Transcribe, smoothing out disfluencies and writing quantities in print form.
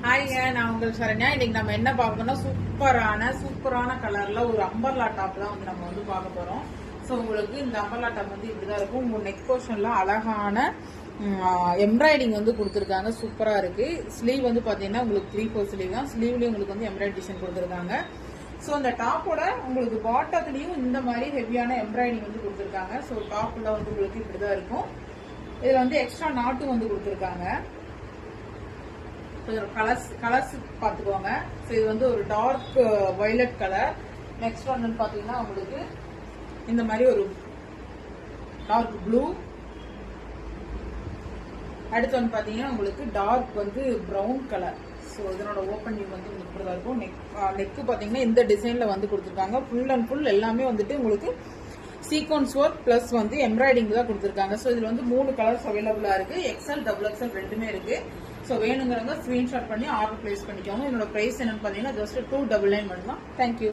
ஹாய்ங்க, நான் உங்கள் சரண்யா. இன்னைக்கு நம்ம என்ன பார்க்கணும்னா சூப்பரான கலர்ல ஒரு அம்பர்லா டாப் தான் வந்து நம்ம வந்து பார்க்க போறோம். ஸோ உங்களுக்கு இந்த அம்பர்லா டாப் வந்து இப்படிதான் இருக்கும். உங்க நெக் போர்ஷன்ல அழகான எம்ப்ராய்டிங் வந்து கொடுத்துருக்காங்க. சூப்பரா இருக்கு. ஸ்லீவ் வந்து பாத்தீங்கன்னா உங்களுக்கு 3/4 ஸ்லீவ் தான். ஸ்லீவ்லயும் உங்களுக்கு வந்து எம்ப்ராய்டரி டிசைன் கொடுத்துருக்காங்க. ஸோ இந்த டாப்போட உங்களுக்கு பாட்டத்துலயும் இந்த மாதிரி ஹெவியான எம்ப்ராய்டிங் வந்து கொடுத்துருக்காங்க. ஸோ டாப்ல வந்து உங்களுக்கு இப்படிதான் இருக்கும். இதுல வந்து எக்ஸ்ட்ரா நாட்டும் வந்து கொடுத்துருக்காங்க. கலர்ஸ் பாத்துக்கோங்க. இது வந்து ஒரு டார்க் வயலட் கலர். நெக்ஸ்ட் ஒன்னு பாத்தீங்கன்னா உங்களுக்கு இந்த மாதிரி ஒரு டார்க் ப்ளூ. அடுத்து வந்து பாத்தீங்கன்னா உங்களுக்கு டார்க் வந்து பிரவுன் கலர். ஸோ இதனோட ஓப்பனிங் வந்து இப்படிதான் இருக்கும். நெக்கு பாத்தீங்கன்னா இந்த டிசைன்ல வந்து கொடுத்துருக்காங்க. ஃபுல் அண்ட் ஃபுல் எல்லாமே வந்துட்டு உங்களுக்கு சீக்வன்ஸ் ஒர்க் பிளஸ் வந்து எம்ப்ராய்டிங் தான் கொடுத்துருக்காங்க. ஸோ இதுல வந்து 3 கலர்ஸ் அவைலபிளா இருக்கு. XL, XXL ரெண்டுமே இருக்கு. ஸோ வேணுங்கிறவங்க ஸ்கிரீன்ஷாட் பண்ணி ஆர்டர் பிளேஸ் பண்ணிக்கோங்க. என்னோட பிரைஸ் என்னன்னு பாத்தீங்கன்னா ஜஸ்ட் 299 மட்டும் தான். தேங்க்யூ.